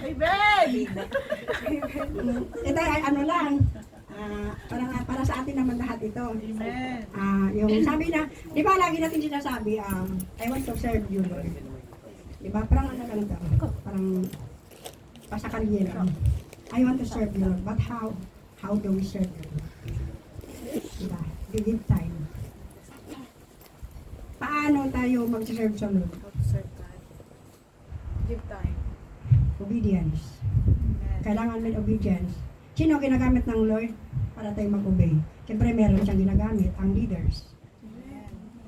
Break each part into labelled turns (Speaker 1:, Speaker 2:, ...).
Speaker 1: Amen!
Speaker 2: Ito ay ano lang, para sa atin naman lahat ito.
Speaker 1: Amen!
Speaker 2: Yung sabi na, di ba lagi natin sinasabi, I want to serve you, Lord. Di ba? Parang ano lang ito, parang pasakaryera. I want to serve you, Lord. But how do we serve you? Di ba? We give time. Paano tayo mag-serve sa Lord?
Speaker 1: Serve time. Give time.
Speaker 2: Obedience.
Speaker 1: Amen.
Speaker 2: Kailangan may obedience. Sino ang ginagamit ng Lord para tayo mag-obey? Siyempre meron siyang ginagamit, ang leaders.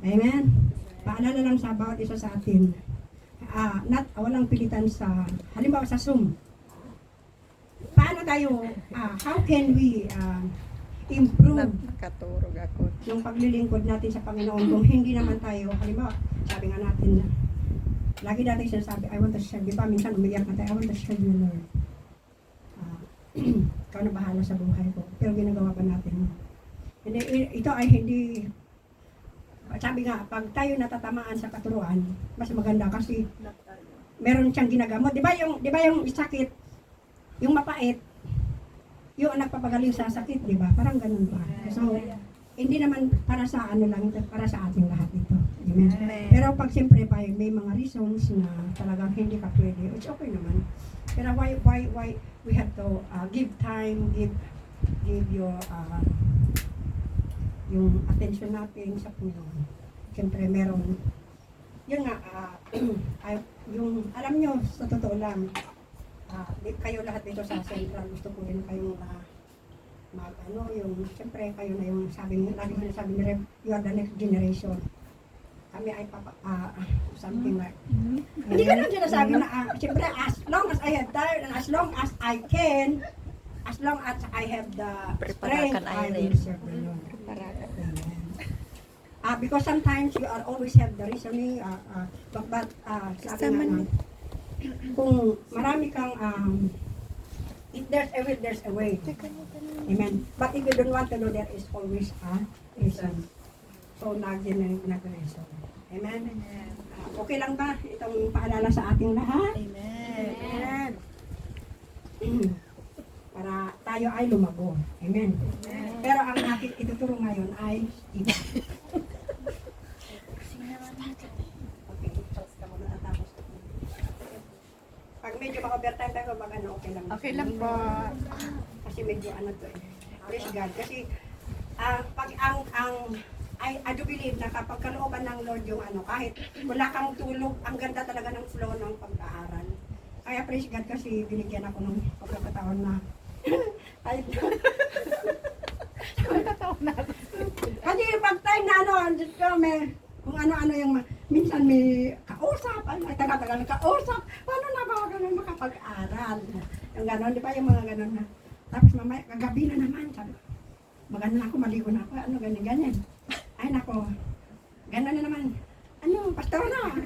Speaker 2: Amen? Paalala lang sa bawat isa sa atin. Walang pilitan sa, halimbawa sa Zoom. Paano tayo, how can we improve
Speaker 3: Nagkaturog ako.
Speaker 2: yung paglilingkod natin sa Panginoon kung hindi naman tayo, halimbawa, sabi nga natin na, lagi natin sinasabi, I want to serve. Di ba, minsan umiyak na tayo, I want to serve you, Lord. Ikaw na bahala sa buhay ko. Pero ginagawa pa natin. Hindi, ito ay hindi, sabi nga, pag tayo natatamaan sa katuruan, mas maganda kasi meron siyang ginagamot. Di ba yung sakit, yung mapait, yung nagpapagaling sa sakit, di ba? Parang ganun pa. So, hindi naman para sa ano lang, para sa ating lahat ito. Amen.
Speaker 3: Amen.
Speaker 2: Pero pag siyempre pa may mga reasons na talagang hindi ka pwede, it's okay naman. Pero why we have to give time, give your yung attention natin sa Panginoon. Siyempre meron, yun nga, yung, alam nyo, sa totoo lang, kayo lahat dito sa Central, gusto ko rin kayong siyempre kayo na yung lagi sinasabi ni Rev, you are the next generation. Kami ay something like, hindi ka lang sinasabi na, siyempre as long as I have time, and as long as I can, as long as I have the strength,
Speaker 3: Preparakan
Speaker 2: I
Speaker 3: ay
Speaker 2: will
Speaker 3: rin.
Speaker 2: serve the Lord.
Speaker 3: Preparakan.
Speaker 2: Amen. Because sometimes you are always have the reasoning, but sabi nga na, kung marami kang, if there's a will, there's a way. Amen. But if you don't want to know, there is always a reason. So, lagi na yung nag-reason. Amen. Okay lang ba itong paalala sa ating lahat?
Speaker 1: Amen.
Speaker 2: Amen. Para tayo ay lumago. Amen. Pero ang aking ituturo ngayon ay iba. Okay, just ka muna tatapos. Pag medyo ma-overtime tayo, pag ano, okay lang.
Speaker 1: Okay lang po.
Speaker 2: Kasi medyo ano to eh. Praise God. Kasi pag I do believe na kapag kalooban ng Lord yung ano, kahit wala kang tulog, ang ganda talaga ng flow ng pag-aaral. Kaya praise God kasi binigyan ako ng pagkakataon na ay kasi pag time na ano, Diyos ko, kung ano-ano yung minsan may kausap, ay taga-taga na kausap, paano na ba ganun makapag-aral? Yung gano'n, di ba yung mga gano'n na. Tapos mamaya, kagabi na naman, sabi, maganda na ako, maligo na ako, ano, ganyan. Ay nako, gano'n na naman. Ano, pastora,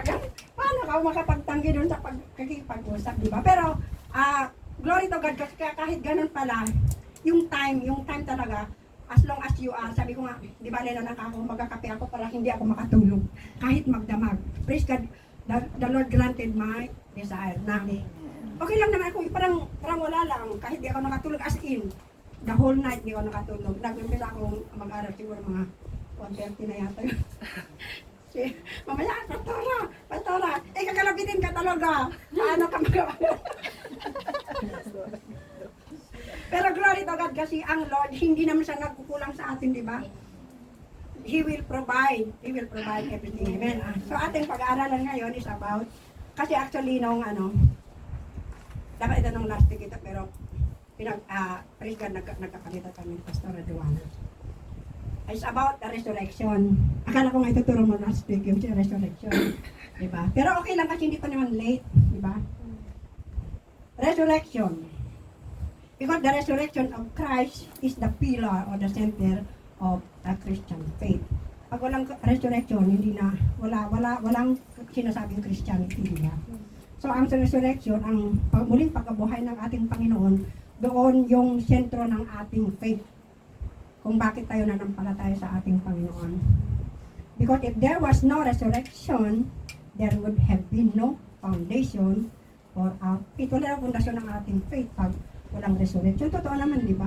Speaker 2: ganun. Paano ka makapagtanggi doon sa pagkikipag-usap, di ba? Pero, glory to God, kasi kahit ganun pala, yung time talaga, as long as you are, sabi ko nga, di ba na ako, magkakape ako para hindi ako makatulog, kahit magdamag. Praise God, the Lord granted my desire na. Okay lang naman ako, parang wala lang, kahit di ako nakatulog, as in, the whole night di ako nakatulog. Nag-umpisa akong mag-aral, siguro mga 1:30 na yata yun. Mamaya, pastora, kakalabitin ka talaga. Paano ka magawa? Pero glory to God kasi ang Lord, hindi naman siya nagkukulang sa atin, di ba? He will provide everything. Amen. So ating pag-aaralan ngayon is about, kasi actually nung dapat ito nung last week ito, pero praise God, nagkakalitan kami ni Pastor Joanna. It's about the resurrection. Akala ko nga ituturo mo last week yung resurrection. Diba? Pero okay lang kasi hindi pa naman late. Diba? Resurrection. Because the resurrection of Christ is the pillar or the center of the Christian faith. Pag walang resurrection, hindi na, walang sinasabing Christianity. Diba? So ang resurrection, ang muling pagkabuhay ng ating Panginoon, doon yung sentro ng ating faith. Kung bakit tayo nanampalataya sa ating Panginoon. Because if there was no resurrection, there would have been no foundation for our faith. Wala na pundasyon ng ating faith pag walang resurrection. Totoo naman, di ba?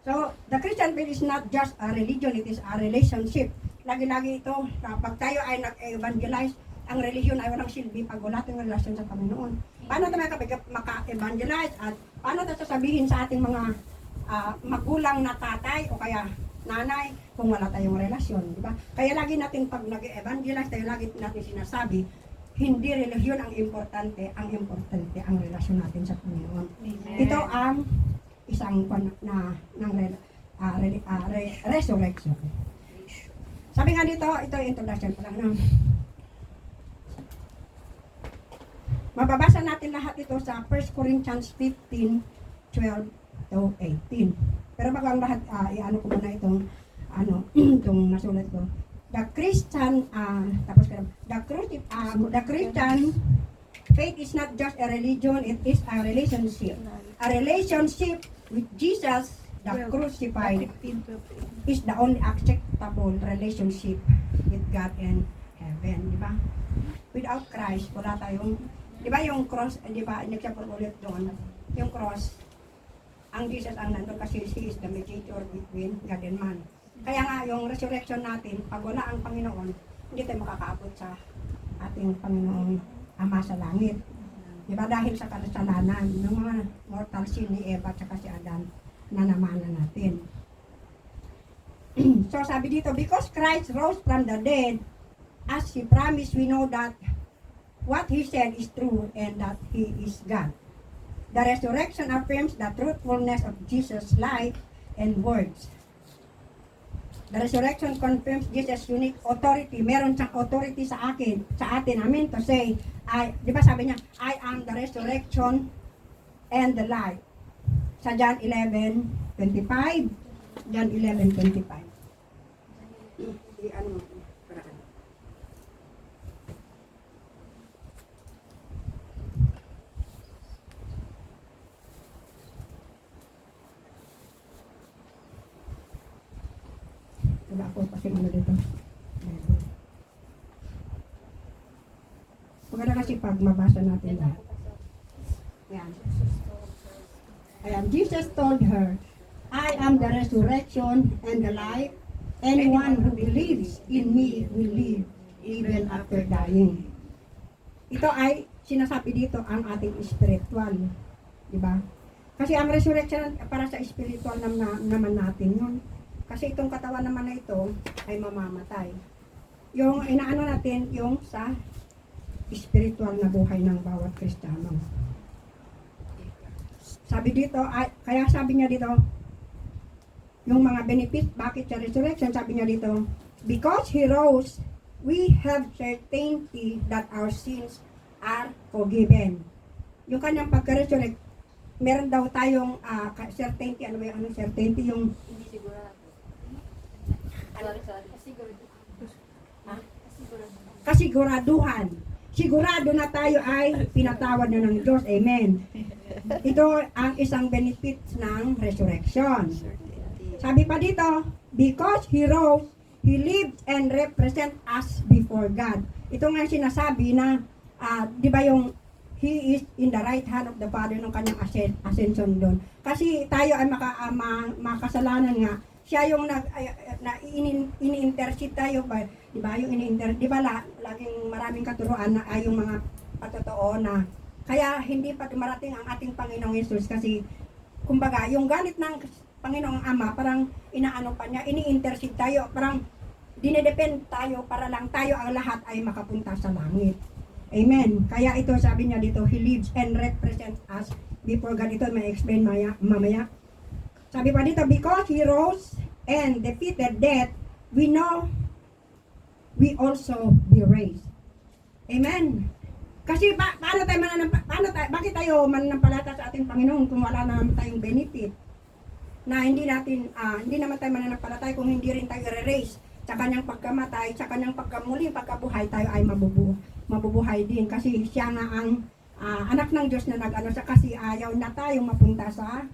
Speaker 2: So, the Christian faith is not just a religion, it is a relationship. Lagi-lagi ito, kapag tayo ay nag-evangelize, ang religion ay walang silbi pag wala tayong relasyon sa Panginoon. Paano tayo maka-evangelize at paano tayo sasabihin sa ating mga magulang na tatay o kaya nanay kung wala tayong relasyon, di ba? Kaya lagi natin pag nag-evangelize tayo, lagi natin sinasabi, hindi religion ang importante ang relasyon natin sa Panginoon.
Speaker 1: Amen.
Speaker 2: Ito ang isang resurrection. Sabi nga dito, ito yung introduction pa lang. No? Mababasa natin lahat ito sa 1 Corinthians 15:12 to 18. Pero bago ang lahat, i-ano ko muna itong itong nasulat ko. The Christian faith is not just a religion, it is a relationship. A relationship with Jesus, the crucified, is the only acceptable relationship with God and heaven, di ba? Without Christ, wala tayong, di ba yung cross, di ba, nagsapat ulit doon, yung cross, ang Jesus ang nandun kasi He is the mediator between God and man. Kaya nga, yung resurrection natin, pag wala ang Panginoon, hindi tayo makakaabot sa ating Panginoong Ama sa langit. Di ba? Dahil sa kasalanan ng mga mortal sin ni Eva at si Adan na namanan natin. So sabi dito, because Christ rose from the dead, as He promised, we know that what He said is true and that He is God. The resurrection affirms the truthfulness of Jesus' life and words. The resurrection confirms Jesus' unique authority. Meron siyang authority sa atin, amen, to say, di ba sabi niya, I am the resurrection and the life. Sa John 11:25. John 11:25. Wala ako kasi ano dito. Maganda kasi pag mabasa natin lahat. Yan. Ayan, Jesus told her, I am the resurrection and the life. Anyone who believes in me will live even after dying. Ito ay sinasabi dito ang ating spiritual. Diba? Kasi ang resurrection para sa spiritual naman natin yun. Kasi itong katawan naman na ito ay mamamatay. Yung inaano natin, yung sa spiritual na buhay ng bawat Kristiyano. Sabi dito, kaya sabi niya dito, yung mga benefit, bakit sa resurrection, sabi niya dito, because He rose, we have certainty that our sins are forgiven. Yung kanyang pagka-resurrect, meron daw tayong certainty, ano ba yung certainty, yung
Speaker 3: Hindi sigurado.
Speaker 2: kasiguraduhan. Sigurado na tayo ay pinatawad na ng Diyos. Amen. Ito ang isang benefit ng resurrection. Sabi pa dito, because He rose, He lived and represent us before God. Ito nga sinasabi na, di ba yung He is in the right hand of the Father nung kanyang ascension doon. Kasi tayo ay makasalanan nga. Siya yung ini-intercede tayo ba? Di ba yung di ba laging maraming katuruan na ay yung mga patotoo na kaya hindi pa dumarating ang ating Panginoong Yesus kasi kumbaga yung galit ng Panginoong Ama parang inaano pa niya, ini-intercede tayo, parang dinedepend tayo para lang tayo ang lahat ay makapunta sa langit. Amen. Kaya ito sabi niya dito, He lives and represents us before God. Ito may explain mamaya. Sabi pa dito, because He rose and defeated death, we know we also be raised. Amen. Kasi bakit tayo mananampalata sa ating Panginoon kung wala naman tayong benefit? Na hindi naman tayo mananampalatay kung hindi rin tayo i-raise sa kanyang pagkamatay, sa kanyang pagkamuli, pagkabuhay, tayo ay mabubuhay din. Kasi siya nga ang anak ng Diyos na nag-ano sa kasi ayaw na tayong mapunta sa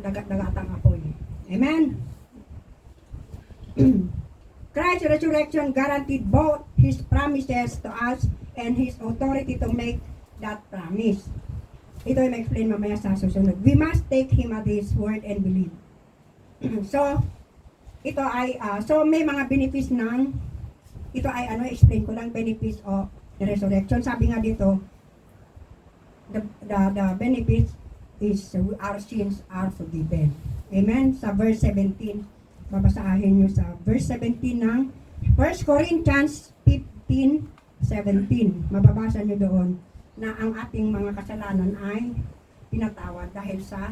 Speaker 2: dagat-dagatang apoy. Amen? Christ's resurrection guaranteed both His promises to us and His authority to make that promise. Ito ay ma-explain mamaya sa susunod. We must take Him at His word and believe. So, ito ay, so may mga benefits ng, ito ay explain ko lang, benefits of the resurrection. Sabi nga dito, the benefits is our sins are forgiven. Amen? Sa verse 17, babasahin nyo sa verse 17 ng 1 Corinthians 15:17. Mababasa nyo doon na ang ating mga kasalanan ay pinatawad dahil sa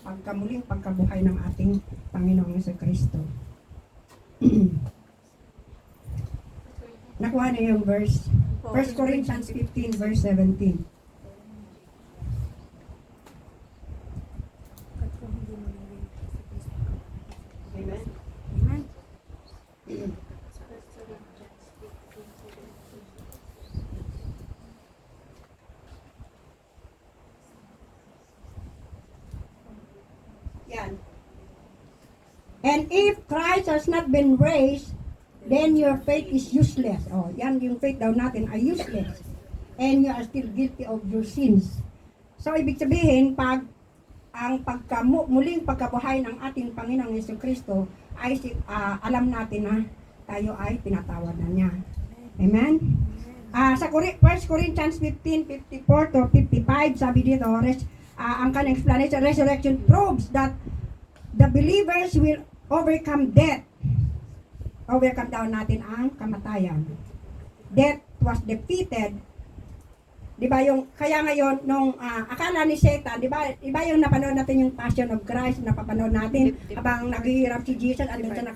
Speaker 2: pagkamuling pagkabuhay ng ating Panginoong Jesucristo. Nakuha na yung verse 1 Corinthians 15 verse 17. Amen. Amen. Yan. And if Christ has not been raised, then your faith is useless. Oh, yan yung faith daw natin ay useless. And you are still guilty of your sins. So, ibig sabihin, pag ang muling pagkabuhay ng ating Panginoong Jesucristo ay alam natin na tayo ay pinatawad na niya. Amen? Sa 1 Corinthians 15:54 to 55, sabi dito, ang kanyang explanation, resurrection proves that the believers will overcome death. Overcome daw natin ang kamatayan. Death was defeated. Di ba yung, kaya ngayon, nung akala ni Satan, di ba yung napanood natin yung Passion of Christ, napapanood natin, habang naghihirap si Jesus, andun siya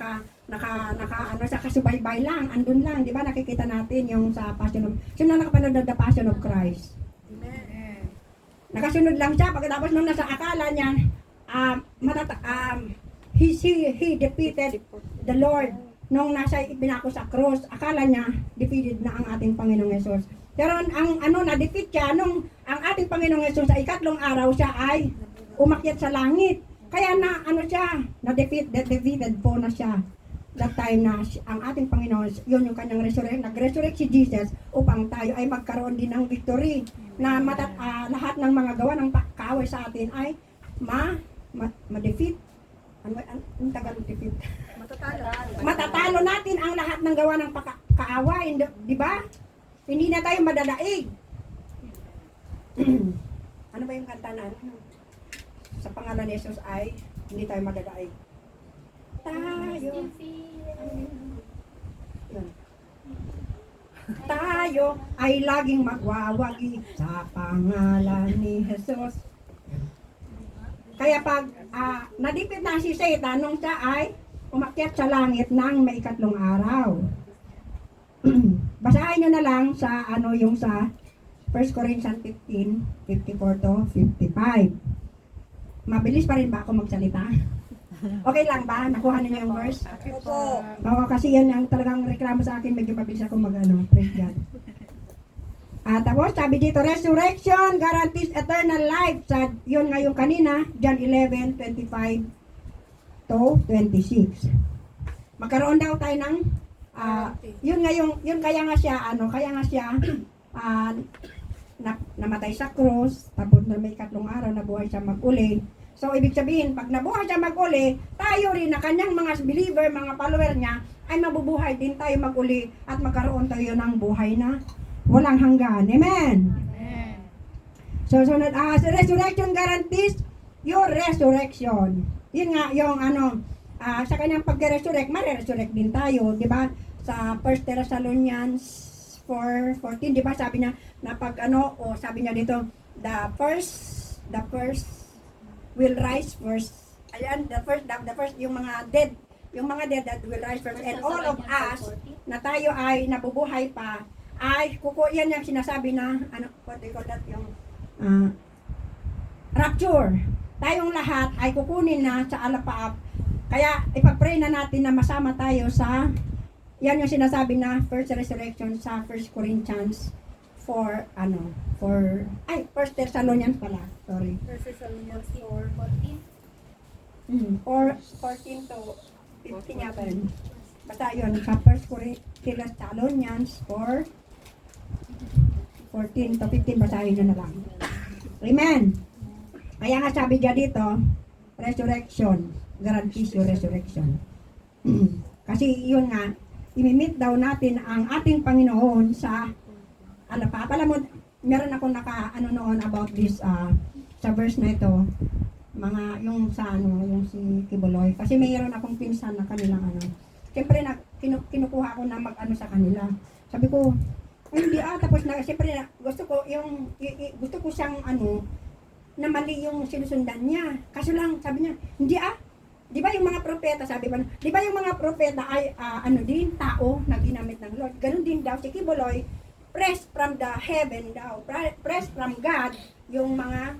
Speaker 2: sa kasubaybay lang, andun lang, di ba nakikita natin yung sa Passion of, sino nakapanood ng The Passion of Christ?
Speaker 1: Amen.
Speaker 2: Nakasunod lang siya, pagkatapos nung nasa akala niya, he defeated the Lord. Nung nasa ibinako sa cross, akala niya, defeated na ang ating Panginoong Yesus. Pero na-defeat siya nung ang ating Panginoong Yesus sa ikatlong araw siya ay umakyat sa langit. Kaya defeated po na siya. That time na ang ating Panginoon, yun yung kanyang nag-resurrect si Jesus upang tayo ay magkaroon din ng victory. Na lahat ng mga gawa ng kaaway sa atin ay ma-defeat. Ang Tagalog defeat? Matatalo natin ang lahat ng gawa ng kaaway, di ba? Hindi na tayo madadaig. Ano ba yung kanta na? Sa pangalan ni Jesus ay hindi tayo madadaig. Tayo ay laging magwawagi sa pangalan ni Jesus. Kaya pag nadipit na si Satan nung siya ay umakyat sa langit ng may ikatlong araw. Basahin nyo na lang sa yung sa 1 Corinthians 15:54 to 55. Mabilis pa rin ba ako magsalita? Okay lang ba? Nakuha niyo yung verse?
Speaker 1: Opo.
Speaker 2: Oo, kasi yan ang talagang reklamo sa akin, medyo mabilis ako praise God. Tapos sabi dito, resurrection guarantees eternal life. Yun nga yung kanina, John 11:25 to 26. Magkaroon daw tayo ng yun kaya nga siya namatay sa cross, tapos na may ikatlong araw nabuhay siya mag-uli. So ibig sabihin, pag nabuhay siya mag-uli, tayo rin na kanyang mga believer, mga follower niya, ay mabubuhay din tayo mag-uli at magkaroon tayo ng buhay na walang hanggan. Amen.
Speaker 1: Amen.
Speaker 2: So resurrection guarantees your resurrection. Yun nga yung sa kanyang pag-resurrect, ma-resurrect din tayo, di ba? Sa 1 Thessalonians 4:14, di ba? Sabi niya na sabi niya dito, the first will rise first. Ayan, the first yung mga dead that will rise first, and all of us na tayo ay nabubuhay pa ay yan yung sinasabi na what they call that, yung rapture. Tayong lahat ay kukunin na sa alapaap. Kaya ipag-pray na natin na masama tayo sa yan yung sinasabi na first resurrection sa 1 Corinthians 1 Thessalonians pala. Sorry.
Speaker 1: 1 Thessalonians
Speaker 3: 14.
Speaker 2: 14 to 15 yata yun. Basta yun, sa 1 Thessalonians 4:14 to 15, basahin nyo na lang. Amen. Kaya nga sabi dyan dito, resurrection, guarantees your resurrection. Kasi yun nga, imimit daw natin ang ating Panginoon sa, ano pa, pala mo, meron akong noon about this, sa verse na ito, mga, yung sa yung si Kibuloy. Kasi mayroon akong pinsan na kanilang siyempre kinukuha ko na mag-ano sa kanila. Sabi ko, ay hindi tapos na, siyempre gusto ko gusto ko siyang na mali yung sinusundan niya. Kaso lang, sabi niya, hindi di ba yung mga propeta, sabi ba, di ba yung mga propeta ay din, tao na ginamit ng Lord. Ganun din daw si Kibuloy, press from the heaven daw, press from God, yung mga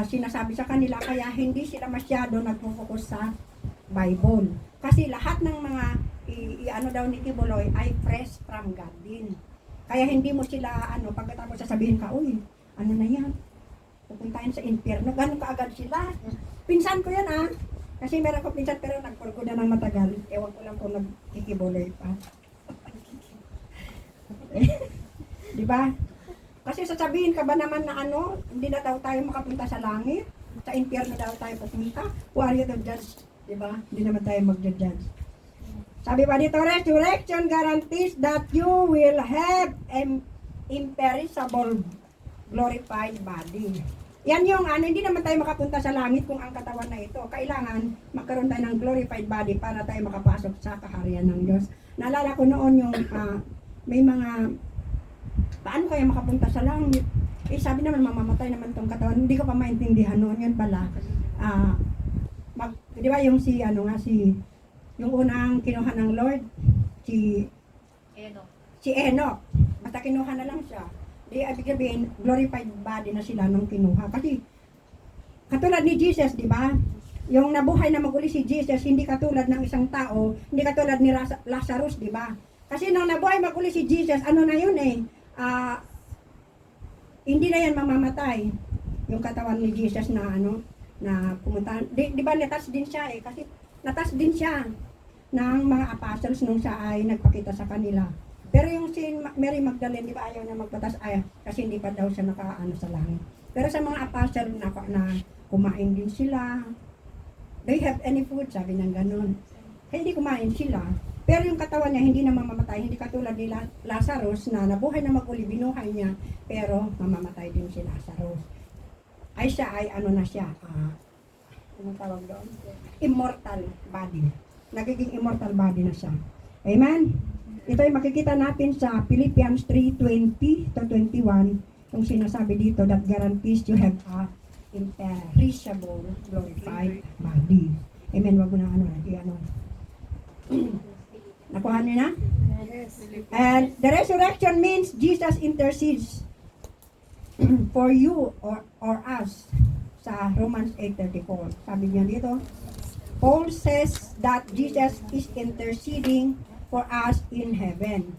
Speaker 2: sinasabi sa kanila, kaya hindi sila masyado nagpo-focus sa Bible. Kasi lahat ng mga daw ni Kibuloy ay fresh from God din. Kaya hindi mo sila pagkatapos sasabihin ka, uy, ano na yan? Pupuntahin sa impyerno, ganun kaagad sila. Pinsan ko yan Kasi meron ko pinsan pero nagpurgo na ng matagal. Ewan ko lang kung nagkikibuloy pa. Di ba? Kasi sasabihin ka ba naman na hindi na daw tayo makapunta sa langit? Sa impyerno daw tayo pupunta? Who are you to judge? Di ba? Hindi naman tayo mag-judge. Sabi pa dito, resurrection guarantees that you will have an imperishable glorified body. Yan yung hindi naman tayo makapunta sa langit kung ang katawan na ito. Kailangan magkaroon tayo ng glorified body para tayo makapasok sa kaharian ng Diyos. Naalala ko noon yung may mga paano kaya makapunta sa langit? Sabi naman mamamatay naman tong katawan. Hindi ko pa maintindihan noon yun pala. Di ba yung yung unang kinuha ng Lord, si Enoch. Basta kinuha na lang siya. Di ibig sabihin, glorified body na sila nung kinuha. Kasi, katulad ni Jesus, di ba? Yung nabuhay na maguli si Jesus, hindi katulad ng isang tao, hindi katulad ni Lazarus, di ba? Kasi nung nabuhay maguli si Jesus, na yun hindi na yan mamamatay. Yung katawan ni Jesus na na pumunta. Di ba natas din siya kasi natas din siya ng mga apostles nung siya ay nagpakita sa kanila. Pero yung si Mary Magdalene, di ba ayaw niya magbatas? Kasi hindi pa daw siya nakaano sa langit. Pero sa mga apostles na kumain din sila. Do you have any food? Sabi ng ganun. Hindi kumain sila. Pero yung katawan niya hindi na mamamatay. Hindi katulad ni Lazarus na nabuhay na maguli, binuhay niya. Pero mamamatay din si Lazarus. Siya ay na siya. Anong tawag doon? Immortal body. Nagiging immortal body na siya. Amen? Ito ay makikita natin sa Philippians 3:20 to 21. Yung sinasabi dito that guarantees you have a imperishable glorified body. Amen? Wag mo na Nakuha niyo na?
Speaker 1: Yes.
Speaker 2: And the resurrection means Jesus intercedes for you or us sa Romans 8:34. Sabi niya dito, Paul says that Jesus is interceding for us in heaven.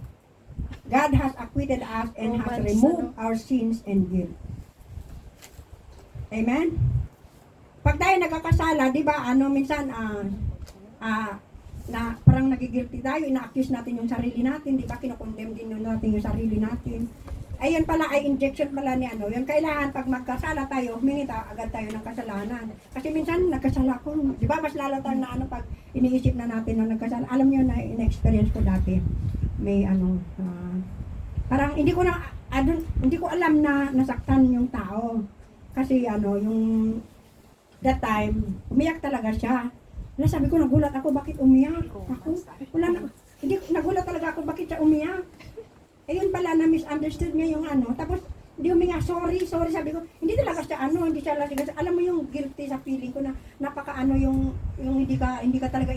Speaker 2: God has acquitted us and has removed our sins and guilt. Amen? Pag tayo nagkakasala, di ba, minsan, na parang nagigilty tayo, ina-accuse natin yung sarili natin, di ba, kinokondemn din natin yung sarili natin. Ayun pala ay injection pala ni yun kailangan pag magkasala tayo, humingi agad tayo ng kasalanan. Kasi minsan nagkasala ko, di ba mas lalo tayo na pag iniisip na natin na nagkasala. Alam niyo na in-experience ko dati, may parang hindi ko alam na nasaktan yung tao. Kasi yung that time, umiyak talaga siya. Sabi ko, nagulat ako, bakit umiyak? Nagulat talaga ako, bakit siya umiyak? Ayun pala, na-misunderstood niya yung tapos hindi huminga, sorry, sabi ko, hindi talaga siya hindi siya lasing. Alam mo yung guilty sa feeling ko na napaka yung hindi ka talaga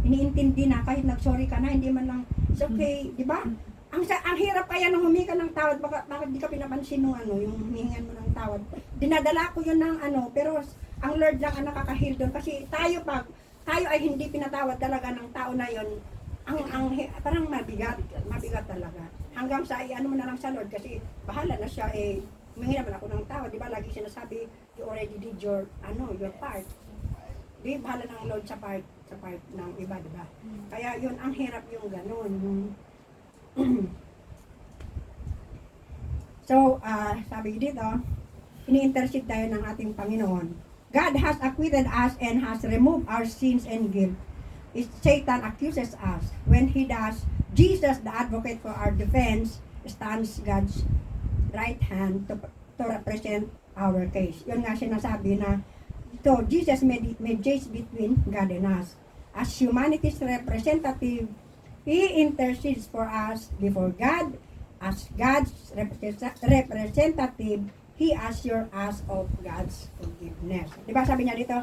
Speaker 2: iniintindi na kahit nag-sorry ka na, hindi man lang, it's okay, di ba? Ang hirap kaya nung humingi ka ng tawad, bakit di ka pinapansin nung yung humingan mo ng tawad. Dinadala ko yun ng pero ang Lord lang ang nakakahil doon kasi tayo ay hindi pinatawad talaga ng tao na yon, parang mabigat talaga. Hanggang sa mo na lang sa Lord kasi bahala na siya humingi naman ako ng tawad, di ba? Lagi sinasabi, you already did your part. Di bahala ng Lord sa part. sa part ng iba, di ba? Kaya yun, ang hirap yung ganun. So, sabi dito, ini-intercede tayo ng ating Panginoon. God has acquitted us and has removed our sins and guilt. If Satan accuses us, when he does, Jesus, the advocate for our defense, stands God's right hand to represent our case. Yun nga sinasabi na, so Jesus made case between God and us. As humanity's representative, He intercedes for us before God. As God's representative, He assures us of God's forgiveness. Diba sabi niya dito?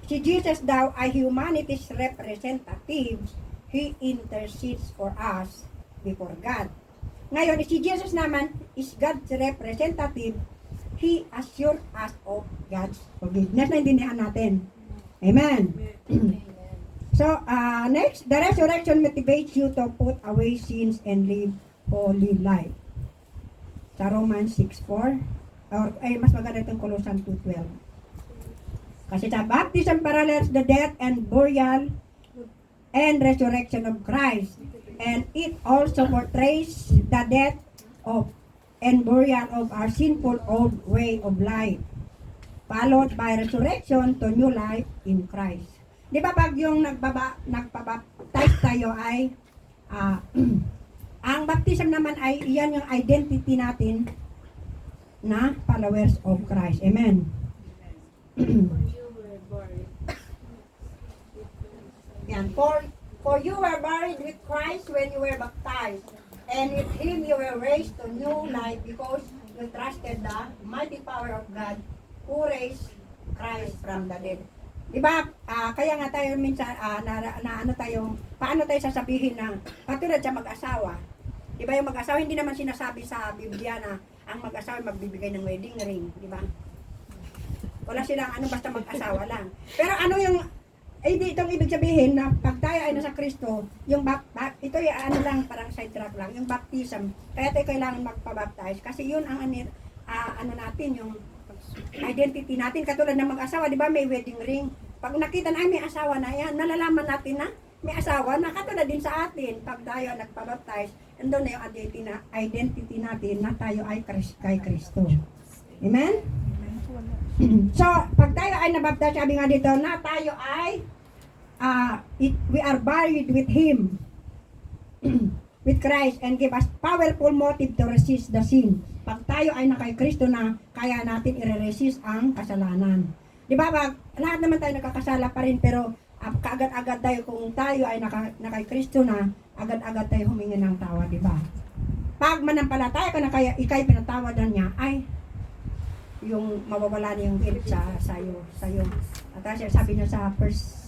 Speaker 2: Si Jesus daw ay humanity's representative. He intercedes for us before God. Ngayon, si Jesus naman is God's representative. He assures us of God's forgiveness. Naintindihan natin. Amen. So, next, the resurrection motivates you to put away sins and live holy life. Sa Romans 6:4, or mas maganda itong Colossians 2:12. Kasi sa baptism parallels the death and burial and resurrection of Christ. And it also portrays the death of and burial of our sinful old way of life, followed by resurrection to new life in Christ. Di ba pag yung nagpabaptize tayo ay ang baptism naman ay iyan yung identity natin na followers of Christ. Amen. Yan. For you were buried with Christ when you were baptized, and with Him you were raised to new life because you trusted the mighty power of God who raised Christ from the dead. Diba, kaya nga tayo minsan, paano tayo sasabihin na, katulad sa mag-asawa, diba yung mag-asawa, hindi naman sinasabi sa Biblia na ang mag-asawa magbibigay ng wedding ring, diba? Wala silang basta mag-asawa lang. Pero ano yung, itong ibig sabihin na pag tayo ay nasa Kristo, yung ito yung lang, parang sidetrack lang, yung baptism, kaya tayo kailangan magpabaptize, kasi yun ang natin, yung identity natin, katulad ng mag-asawa, di ba may wedding ring. Pag nakita na may asawa na yan, nalalaman natin na may asawa na katulad din sa atin. Pag tayo nagpabaptize, andun na yung identity natin na tayo ay kay Kristo. Amen? So, pag tayo ay nabaptize, sabi nga dito na tayo ay we are buried with Him, with Christ, and give us powerful motive to resist the sin. Pag tayo ay nakay Kristo na, kaya natin i-resist ang kasalanan. Di ba, lahat naman tayo nakakasala pa rin, pero kaagad-agad tayo, kung tayo ay nakay Kristo na, agad-agad tayo humingi ng tawad, di ba? Pag manampalataya ka na kaya ikay pinatawadan niya, ay yung mawawala na yung guilt sa'yo. At sabi niya sa first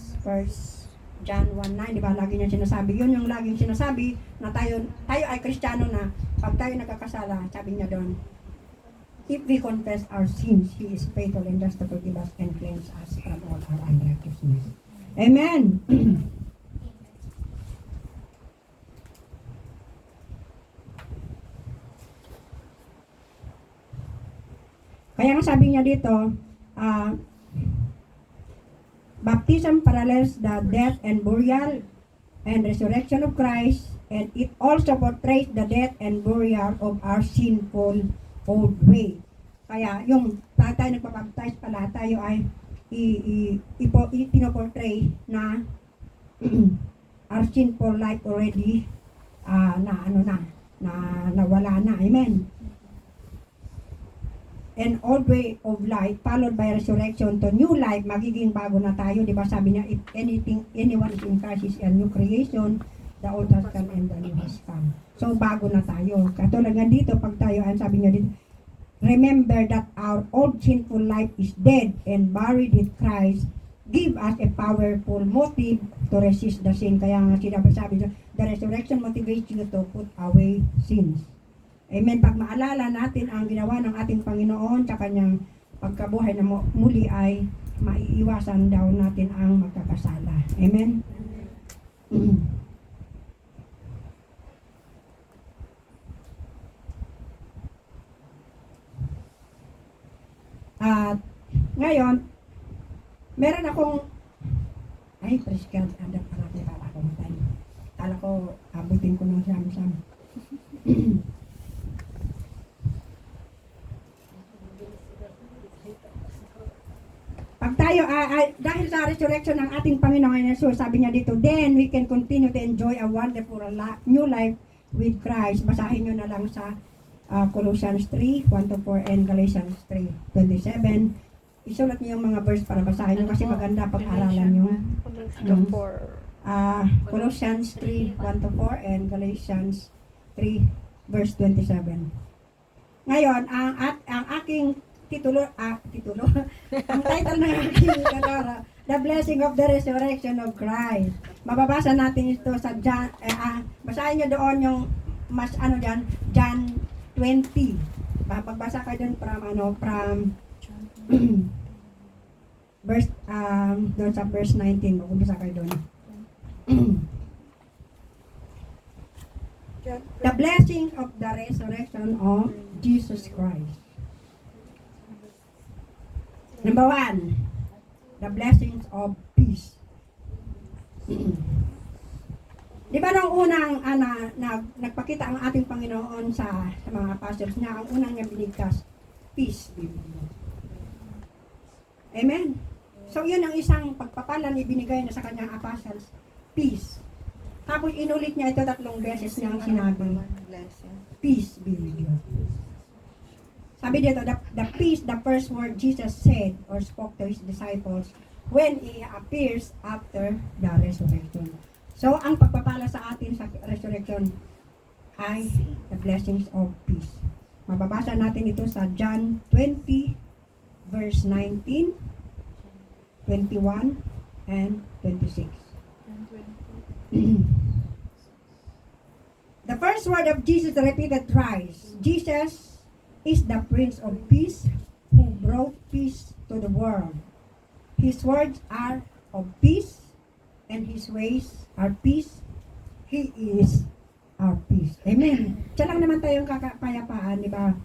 Speaker 2: John 1:9, di ba? Lagi niya sinasabi. Yun yung laging sinasabi na tayo ay Kristiyano na pag tayo nagkakasala, sabi niya doon, if we confess our sins, He is faithful and just to forgive us and cleanse us from all our unrighteousness. Amen. Kaya nga sabi niya dito, baptism parallels the death and burial and resurrection of Christ, and it also portrays the death and burial of our sinful old way. Kaya yung tayo nagpapabaptize pala, tayo ay pinoportray na our sinful life already nawala na. Amen. And old way of life followed by resurrection to new life, magiging bago na tayo. Di ba sabi niya, if anyone is in Christ is a new creation, the old has come and the new has come. So bago na tayo. Katulad nga dito, pag tayo, sabi niya dito, remember that our old sinful life is dead and buried with Christ. Give us a powerful motive to resist the sin. Kaya nga sabi niya, the resurrection motivates you to put away sins. Amen. Pag maalala natin ang ginawa ng ating Panginoon sa kanyang pagkabuhay na muli, ay maiiwasan daw natin ang magkakasala. Amen. At ngayon, meron akong Ay, praise God, ada para ako matay. Kala ko, abutin ko ng siyam-siyam. Pag tayo, dahil sa resurrection ng ating Panginoon Jesus, sabi niya dito, then we can continue to enjoy a wonderful new life with Christ. Basahin nyo na lang sa Colossians 3, 1-4 and Galatians 3, 27. Isulat niyo yung mga verse para basahin nyo kasi maganda pag-aralan nyo. Colossians 3, 1-4 and Galatians 3, verse 27. Ngayon, ang aking titulo, ang title ng aking katara, The Blessing of the Resurrection of Christ. Mababasa natin ito sa John, basahin nyo doon yung mas dyan, John 20. Pagbasa kayo doon from verse, doon sa verse 19, magbasa kayo doon. The blessing of the resurrection of Jesus Christ. Number 1, the blessings of peace. Di ba nung unang nagpakita ang ating Panginoon sa mga apostles niya, ang unang niya binigkas, peace. Amen? So yun ang isang pagpapala na ibinigay na sa kanyang apostles, peace. Tapos inulit niya ito 3 beses niyang sinabi, peace be with you. Sabi dito, the peace, the first word Jesus said or spoke to his disciples when he appears after the resurrection. So, ang pagpapala sa atin sa resurrection ay the blessings of peace. Mababasa natin ito sa John 20, verse 19, 21, and 26. The first word of Jesus repeated thrice. Jesus is the Prince of Peace who brought peace to the world. His words are of peace and His ways are peace. He is our peace. Amen. Siya lang naman tayong kapayapaan, di ba?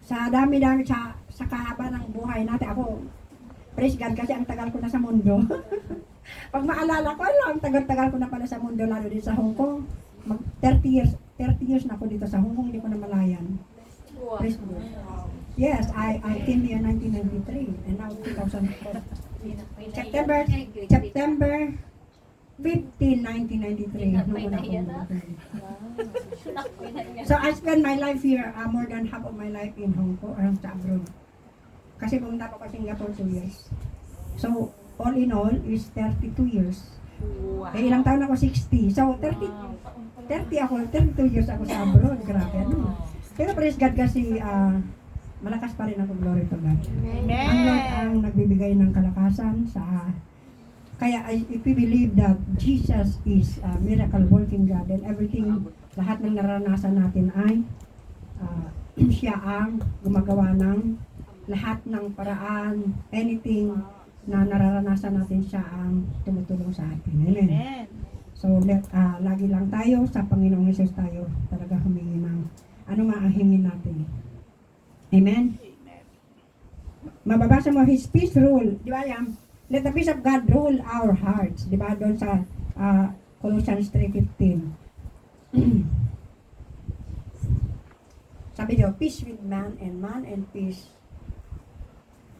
Speaker 2: Sa dami-dami, sa kahaba ng buhay natin, ako, praise God, kasi ang tagal ko na sa mundo. Pag maalala ko, ang tagal-tagal ko na pala sa mundo, lalo din sa Hong Kong. 30 years na ako dito sa Hong Kong, hindi ko na malayan. Praise God. Yes, I came here 1993 and now 2004. September 15, 1993. So I spent my life here, more than half of my life in Hong Kong, sa abroad. Kasi pumunta ako sa Singapore 2 years. So, all in all, is 32 years. Eh, ilang taon ako? 60. So, 32 years ako sa abroad. Grabe, ano? Pero praise God kasi, malakas pa rin ako, glory to God. Ang Lord ang nagbibigay ng kalakasan sa... Kaya, if we believe that Jesus is a miracle working God, and everything, lahat ng naranasan natin ay siya ang gumagawa ng lahat ng paraan, anything na nararanasan natin, siya ang tumutulong sa atin. Amen. So, lagi lang tayo sa Panginoong Hesus tayo talaga humingi ng ano maahingin natin. Amen? Mababasa mo, His peace rule. Di ba yan? Let the peace of God rule our hearts. Di ba? Doon sa Colossians 3:15. Sabi niyo, peace with man and peace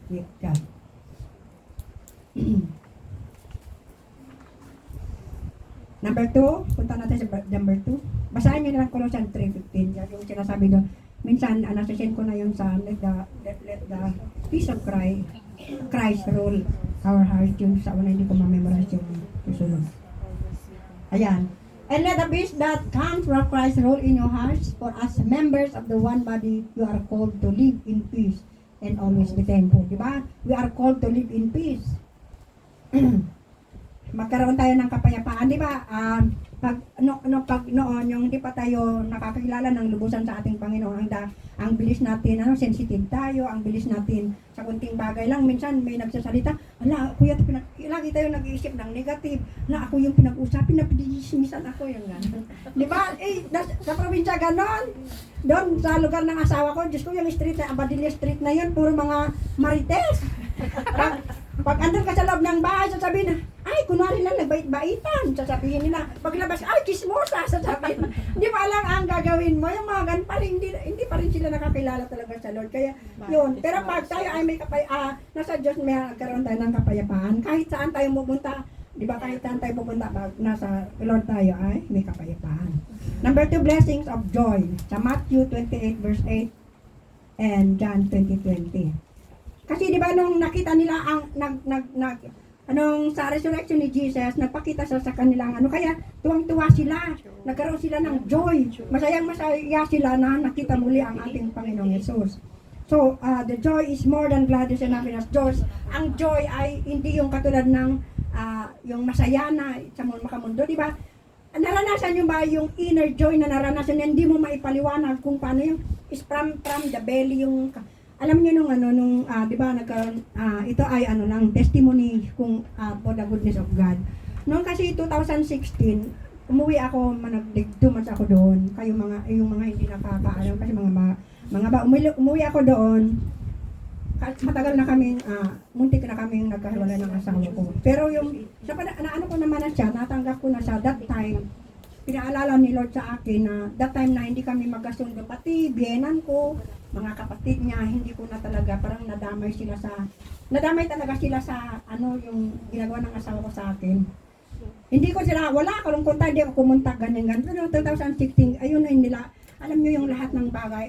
Speaker 2: with God. Number 2, punta natin sa number 2. Basahin niyo lang Colossians 3:15. Yung sinasabi doon. Minsan, nasasend ko na yun sa let the peace of Christ rule our hearts. Yung sa una hindi ko ma-memorize yung susunod. Ayan. And let the peace that comes from Christ rule in your hearts. For as members of the one body, you are called to live in peace and always be thankful. Diba? We are called to live in peace. Magkaroon tayo ng kapayapaan, di ba? Pag noon, yung hindi pa tayo nakakilala ng lubusan sa ating Panginoon, ang bilis natin, sensitive tayo, ang bilis natin sa kunting bagay lang. Minsan may nagsasalita, kuya, lagi tayo nag-iisip ng negative, ako yung pinag-usapin, napidisimisan ako yung gano'n. Di ba? Sa probinsya gano'n, doon sa lugar ng asawa ko, Diyos ko, yung street na, Abadilla Street na yun, puro mga marites. Pag andun ka sa loob ng bahay, sasabihin na, ay, kunwari lang, nagbait-baitan. Sasabihin nila, paglabas, ay, chismosa, sasabihin. Hindi pa alam ang gagawin mo. Yung mga gan pa rin, hindi pa rin sila nakakilala talaga sa Lord. Kaya, yun. Pero pag tayo ay may nasa Diyos may karoon tayo ng kapayapaan. Kahit saan tayo pupunta, di ba, kahit saan tayo pupunta, pag nasa Lord tayo ay may kapayapaan. Number 2, blessings of joy. Sa Matthew 28 verse 8 and John 20:20. Kasi di ba nung nakita nila ang anong sa resurrection ni Jesus, nagpakita sa kanilang kaya tuwang-tuwa sila, nagkaroon sila ng joy. Masayang-masaya sila na nakita muli ang ating Panginoong Yesus. So, the joy is more than gladness and happiness. Joy, ang joy ay hindi yung katulad ng yung masaya na sa makamundo, di ba? Naranasan nyo ba yung inner joy na naranasan niya, hindi mo maipaliwanag kung paano yung is from the belly yung alam niyo nung di ba ito ay lang testimony kung for the goodness of God. Noong kasi 2016, umuwi ako, nag-2 months ako doon. Kayo yung mga hindi nakakaalam kasi umuwi ako doon. Matagal na kaming muntik na kaming nagkahiwalay ng asawa ko. Pero yung naano ko naman na siya, natanggap ko na siya that time. Pinaalala ni Lord sa akin na that time na hindi kami magkasundo, pati biyenan ko, mga kapatid niya, hindi ko na talaga, parang nadamay talaga sila sa yung ginagawa ng asawa ko sa akin. Hindi ko sila, wala akong kontak, hindi ako kumuntak, ganyan. Pero 2016, ayun na nila, alam niyo yung lahat ng bagay,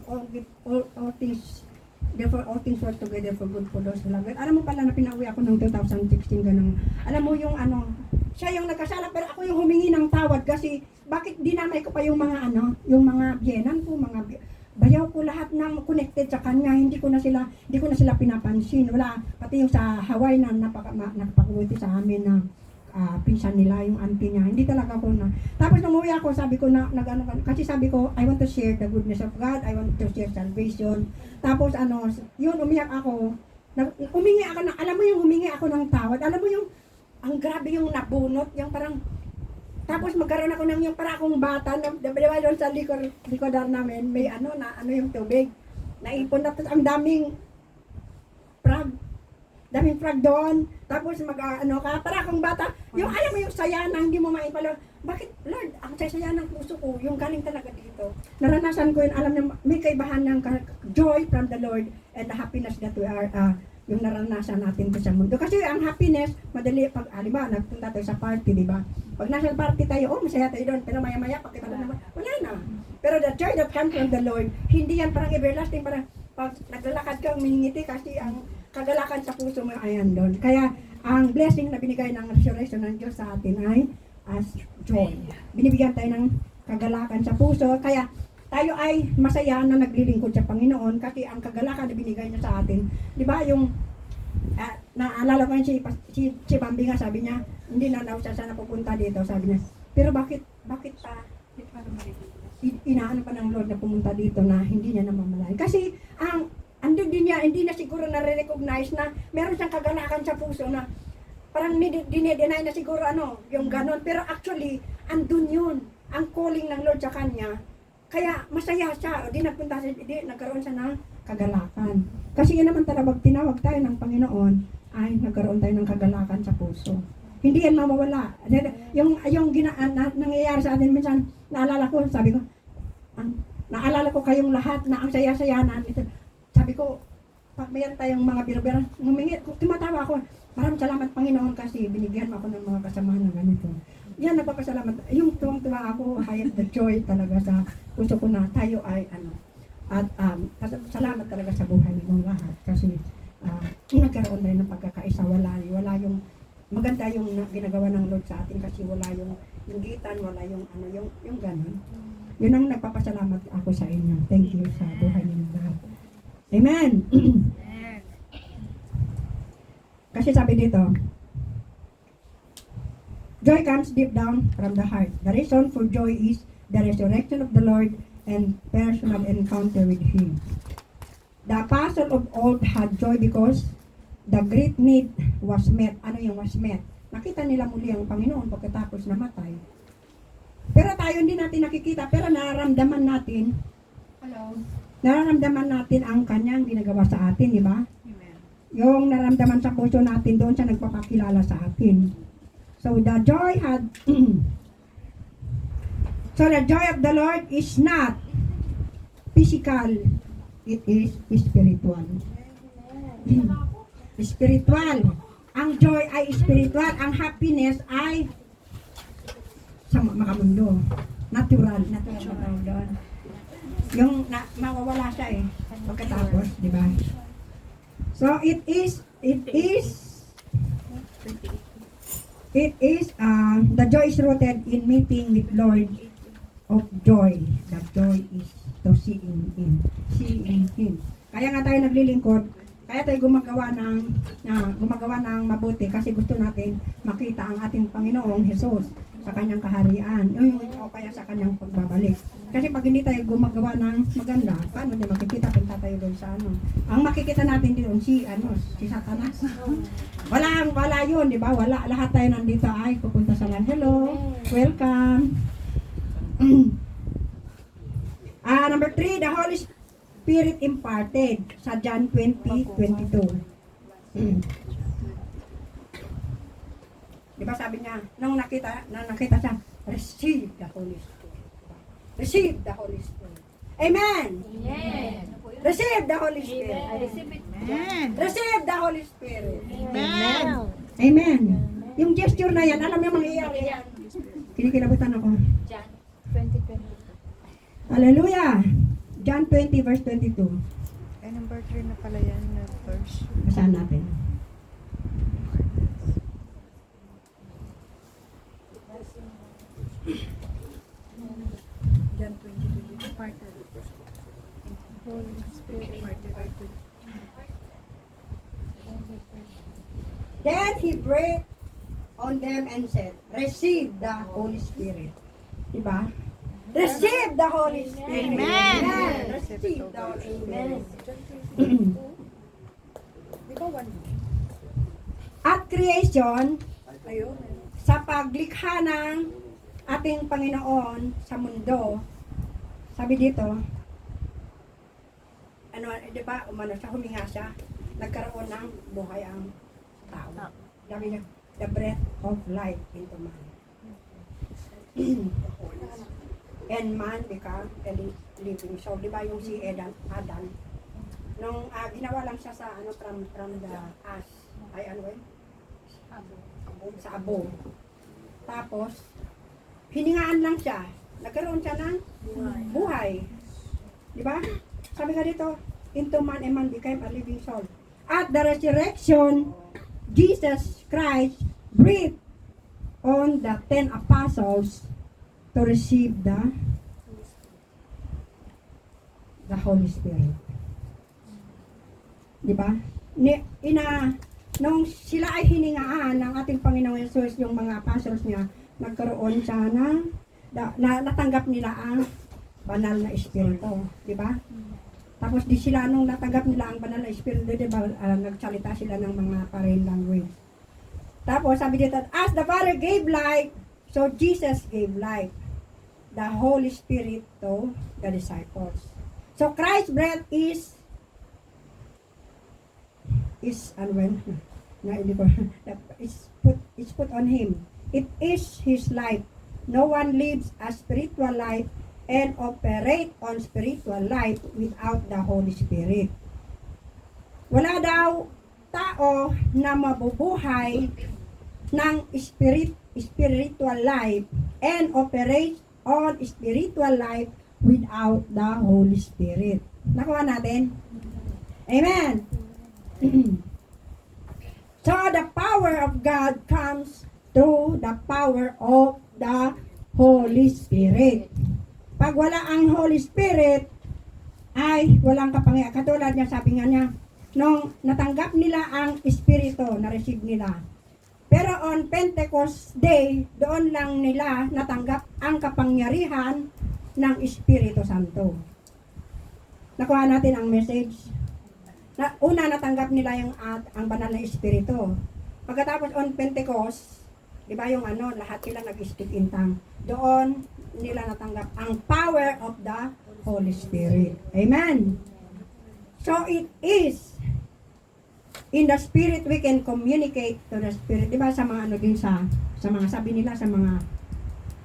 Speaker 2: all things, therefore all things work together for good for those who love God. Alam mo pala na pinauwi ako ng 2016, ganun. Alam mo yung siya yung nagkasala, pero ako yung humingi ng tawad kasi bakit dinamay ko pa yung mga yung mga biyenan ko, mga bayaw ko, lahat ng connected sa kanya, hindi ko na sila pinapansin. Wala, pati yung sa Hawaii na napakuwiti sa amin na pinsan nila, yung auntie niya, hindi talaga ko na. Tapos nung umuwi ako, sabi ko kasi sabi ko, I want to share the goodness of God, I want to share salvation. Tapos yun, umiyak ako. Humingi ako alam mo yung humingi ako ng tawad, alam mo yung, ang grabe yung nabunot, yung parang, tapos magkaroon ako ng yung para akong bata, diba doon sa likodar namin, may yung tubig, naipon na, ang daming frog doon, tapos para akong bata, yung alam mo yung saya na hindi mo maipalo, bakit Lord, ang saya ng puso ko, yung galing talaga dito, naranasan ko yun, alam niyo, may kaibahan ng joy from the Lord, and the happiness that we are, yung naranasan natin sa mundo. Kasi ang happiness, madali pag, diba, nagpunta tayo sa party, diba? Pag nasa party tayo, masaya tayo doon, pero maya-maya, pagkita naman, wala na. Pero the joy that comes from the Lord, hindi yan parang everlasting, parang pag naglalakad ka, umingiti kasi ang kagalakan sa puso mo, ayan doon. Kaya, ang blessing na binigay ng resurrection ng Diyos sa atin ay as joy. Binibigyan tayo ng kagalakan sa puso, kaya tayo ay masaya na naglilingkod sa Panginoon kasi ang kagalakan na binigay niya sa atin. Di ba yung, naalala ko yun si Bambi nga, sabi niya, hindi na daw siya sana pupunta dito, sabi niya. Pero bakit inaano pa ng Lord na pumunta dito na hindi niya namamalayan? Kasi, andun din niya, hindi na siguro na-recognize na meron siyang kagalakan sa puso na parang dinedeny na siguro yung ganon. Pero actually, andun yun, ang calling ng Lord sa kanya. Kaya masaya siya, nagkaroon siya ng kagalakan. Kasi yun naman talaga, pag tinawag tayo ng Panginoon, ay nagkaroon tayo ng kagalakan sa puso. Hindi yan mawawala. Yung nangyayari sa atin minsan, naalala ko, sabi ko, naalala ko kayong lahat na ang saya-saya na, sabi ko, pag mayroon tayong mga biro-biro, tumatawa ako, maraming salamat Panginoon kasi binigyan mo ako ng mga kasamahan na ganito. Yan, nagpapasalamat. Yung tuwang-tuwa ako, hayat the joy talaga sa puso ko na tayo ay at salamat talaga sa buhay ng lahat kasi nagkaroon na rin ng pagkakaisa, wala yung maganda yung ginagawa ng Lord sa atin kasi wala yung gitan, wala yung yung ganun. Yun ang nagpapasalamat ako sa inyo. Thank you sa buhay ng lahat. Amen. Kasi sabi dito, joy comes deep down from the heart. The reason for joy is the resurrection of the Lord and personal encounter with Him. The apostle of old had joy because the great need was met. Ano yung was met? Nakita nila muli ang Panginoon pagkatapos namatay. Pero tayo hindi natin nakikita, pero nararamdaman natin ang kanyang ginagawa sa atin, di ba? yung naramdaman sa puso natin doon sa nagpapakilala sa atin. So the joy of the Lord is not physical, it is spiritual. Spiritual. Ang joy ay spiritual, ang happiness ay sa makamundo. Natural doon. Yung mawawala siya eh. Pagkatapos, di ba? So it is the joy is rooted in meeting with Lord of joy. The joy is to seeing Him. Kaya nga tayo naglilingkod, kaya tayo gumagawa ng mabuti kasi gusto natin makita ang ating Panginoong Hesus sa kanyang kaharian o kaya sa kanyang pagbabalik. Kasi pag hindi tayo gumagawa ng maganda, paano tayo makikita? Punta tayo doon sa ano. Ang makikita natin doon si Satanas. Wala yun, di ba? Wala. Lahat tayo nandito ay pupunta sa land. Hello, welcome. Number 3, the Holy Spirit imparted sa John 20:22. Di ba sabi niya, nung nakita siya, receive the Holy Spirit. Receive the Holy Spirit. Amen!
Speaker 3: Amen.
Speaker 2: Receive the Holy Spirit.
Speaker 3: I receive it.
Speaker 1: Amen.
Speaker 2: Receive the Holy Spirit.
Speaker 1: Amen.
Speaker 2: Amen. Yung gesture na yan, alam niyo mga iyaw yan. Kinikilabutan ako.
Speaker 3: John 20:20.
Speaker 2: Hallelujah! John 20 verse 22.
Speaker 1: Ay, number 3 na pala yan na verse.
Speaker 2: Basahan natin.
Speaker 1: John 20, part of it. Holy Spirit, part of it.
Speaker 2: Then he breathed on them and said, receive the Holy Spirit. Diba? Receive the Holy Spirit.
Speaker 1: Amen.
Speaker 2: Receive the Holy Spirit.
Speaker 1: Di ba one?
Speaker 2: At creation,
Speaker 1: Ayun.
Speaker 2: sa paglikha ng ating Panginoon sa mundo, sabi dito, di ba, sa huminga siya, nagkaroon ng buhay ang tao. Sabi niya, the breath of life into man. And man become a living soul. Di ba yung si Adam, nung ginawa lang siya sa from the ash, ay ano yun? Sa abo. Tapos, hiningaan lang siya. Nagkaroon siya ng buhay. Di ba? Sabi nga dito, into man and man became a living soul. At the resurrection, Jesus Christ breathed on the 10 apostles to receive the Holy Spirit. Di ba? Nung sila ay hiningaan ng ating Panginoong Yesus, yung mga apostles niya, nagkaroon siya ng, natanggap nila ang banal na espiritu, di ba? Tapos di sila, nung natanggap nila ang banal na espiritu, di ba, nagsalita sila ng mga foreign language. Tapos sabi dito, as the Father gave life, so Jesus gave life, the Holy Spirit to the disciples. So Christ's breath is put on him. It is his life. No one lives a spiritual life and operate on spiritual life without the Holy Spirit. Wala daw tao na mabubuhay ng spiritual life and operate on spiritual life without the Holy Spirit. Nakuha natin? Amen. So the power of God comes through the power of the Holy Spirit. Pag wala ang Holy Spirit, ay walang kapangyarihan. Katulad niya, sabi nga niya, nung natanggap nila ang Espiritu, na-receive nila. Pero on Pentecost Day, doon lang nila natanggap ang kapangyarihan ng Espiritu Santo. Nakuha natin ang message. Una natanggap nila yung ang banal na espiritu. Pagkatapos on Pentecost, di ba yung lahat sila nag-speak in tongue. Doon nila natanggap ang power of the Holy Spirit. Amen. So it In the spirit, we can communicate to the spirit. Diba sa mga ano din sa mga sabi nila sa mga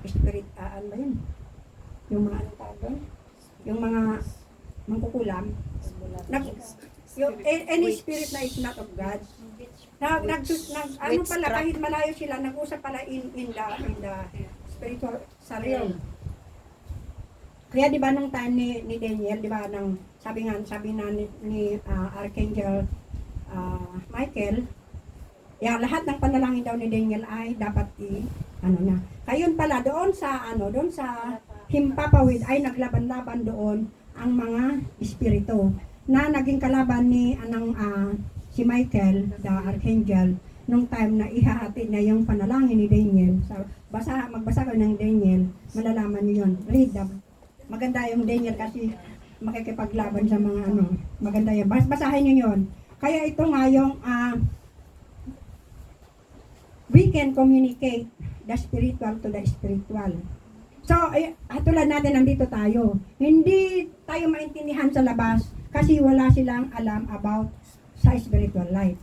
Speaker 2: spirit, ano ba yun? Yung mga ano tawag doon? Yung mga mangkukulam. Any spirit na is not of God. Ano pala, kahit malayo sila, nag-usap pala in the spiritual sa realm. Kaya di ba nung time ni Daniel, di ba nang sabi na ni Archangel Michael, lahat ng panalangin daw ni Daniel ay dapat Kayon pala doon sa Himpapawid ay naglaban-laban doon ang mga espiritu na naging kalaban ni si Michael, the Archangel, nung time na ihahatid na yung panalangin ni Daniel. So, magbasa ko ng Daniel, malalaman niyo yun. Read them. Maganda yung Daniel kasi makikipaglaban sa mga maganda yan. Basahin niyo yun. Kaya ito nga yung we can communicate the spiritual to the spiritual. So, tulad natin nandito tayo. Hindi tayo maintindihan sa labas kasi wala silang alam about sa spiritual life.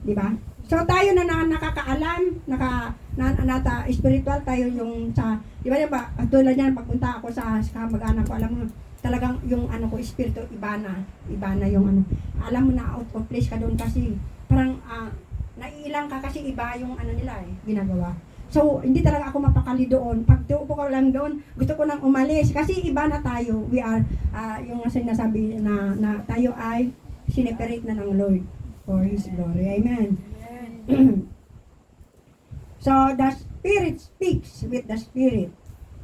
Speaker 2: Di ba? So, tayo na nakakaalam, spiritual tayo yung sa, di ba, tulad yan, pagpunta ako sa kamag-anak ko, alam mo, talagang yung ko, espiritu, iba na yung alam mo na out of place ka doon kasi, parang, naiilang ka kasi iba yung nila ginagawa. So, hindi talaga ako mapakali doon. Pag tuupo ko lang doon, gusto ko nang umalis. Kasi iba na tayo. We are, yung sinasabi na tayo ay sineperate na ng Lord for His glory. Amen. So, the Spirit speaks with the Spirit.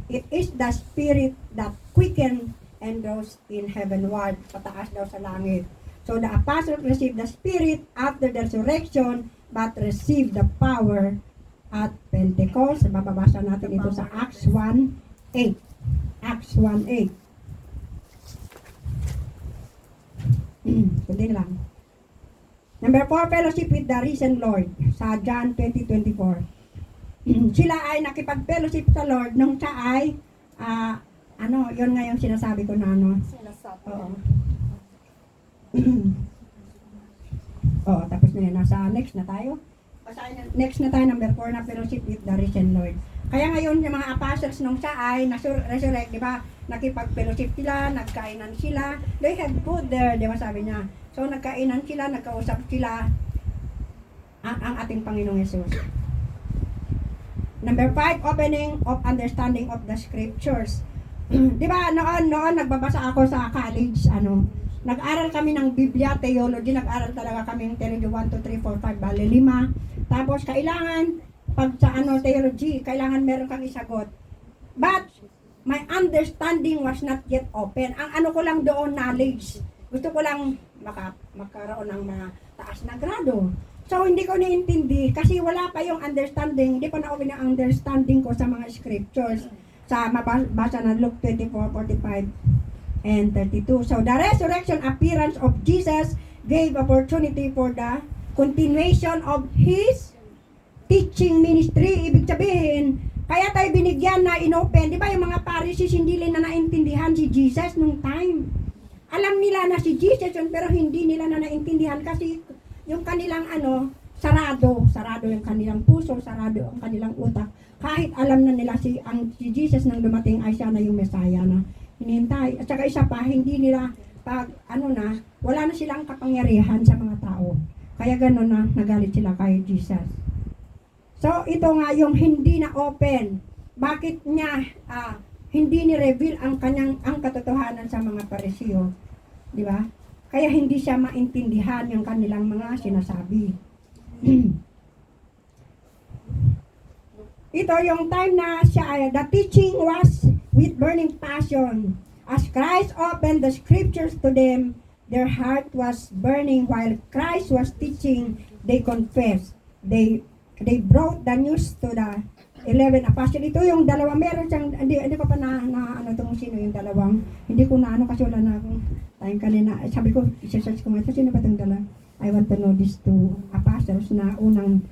Speaker 2: It is the Spirit that quicken and goes in heavenward. Pataas daw sa langit. So, the apostles received the Spirit after the resurrection, but received the power at Pentecost. Bababasa natin ito sa Acts 1:8. Acts 1:8. Kundi lang. Number 4, fellowship with the risen Lord. Sa John 20:24. Sila ay nakipag-fellowship sa Lord nung siya ay, yun nga yung sinasabi ko na Oo. Tapos na yun. Nasa next na tayo. Next na tayo, number 4 na fellowship with the risen Lord. Kaya ngayon, yung mga apostles nung siya ay resurrect, di ba? Nakipag-fellowship sila, nagkainan sila. They had food there, di ba sabi niya? So, nagkainan sila, nagkausap sila ang ating Panginoong Yesus. Number 5, opening of understanding of the scriptures. Di ba, noon, nagbabasa ako sa college, nag-aral kami ng Biblia, theology, nag-aral talaga kami ng theology 1, 2, 3, 4, 5, bale 5. Tapos, kailangan, pag sa theology, kailangan meron kang isagot. But, my understanding was not yet open. Ang ko lang doon, knowledge. Gusto ko lang magkaroon ng mga taas na grado. So, hindi ko naintindi kasi wala pa yung understanding. Hindi pa na-open yung understanding ko sa mga scriptures. Sa mabasa na Luke 24:45 and 32. So, the resurrection appearance of Jesus gave opportunity for the continuation of His teaching ministry. Ibig sabihin, kaya tayo binigyan na inopen. Di ba yung mga Pharisees hindi nila naintindihan si Jesus nung time. Alam nila na si Jesus yun, pero hindi nila na naintindihan kasi yung kanilang sarado yung kanilang puso, sarado ang kanilang utak. Kahit alam na nila si Jesus nang dumating ay siya na yung Messiah na hinihintay. At saka isa pa, hindi nila wala na silang kapangyarihan sa mga tao. Kaya gano'n na nagalit sila kay Jesus. So, ito nga yung hindi na open. Bakit niya hindi ni-reveal ang katotohanan sa mga Pariseo? Di ba? Kaya hindi siya maintindihan yung kanilang mga sinasabi. Ito yung time na siya, the teaching was with burning passion. As Christ opened the scriptures to them, their heart was burning while Christ was teaching. They confessed. They brought the news to the 11 apostles. Ito yung dalawa, meron siyang, hindi ko pa itong sino yung dalawang, hindi ko na kasi wala na akong time kanina. Sabi ko, isa-search ko ito, sino ba itong dalawa? I want to know these two apostles na unang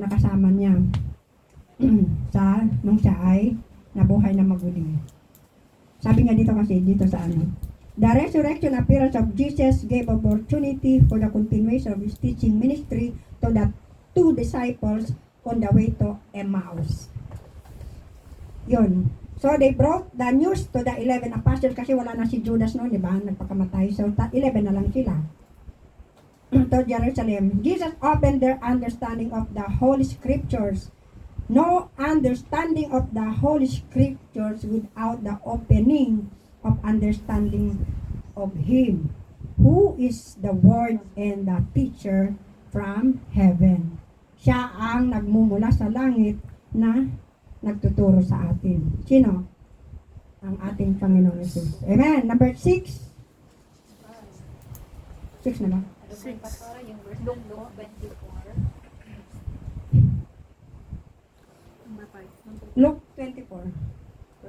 Speaker 2: nakasama niya nung siya ay nabuhay na maguli. Sabi nga dito kasi, dito sa The resurrection appearance of Jesus gave opportunity for the continuation of his teaching ministry to the two disciples on the way to Emmaus. Yun. So they brought the news to the 11 apostles kasi wala na si Judas noon, di ba? Nagpakamatay. So 11 na lang sila. To Jerusalem. Jesus opened their understanding of the Holy Scriptures. No understanding of the Holy Scriptures without the opening of understanding of Him, who is the Word and the Teacher from heaven. Siya ang nagmumula sa langit na nagtuturo sa atin. Sino? Ang ating Panginoon Jesus. Amen. Number 6. 6 na ba?
Speaker 3: Ano po yung pastora, yung verse Luke 24.
Speaker 2: Luke 24,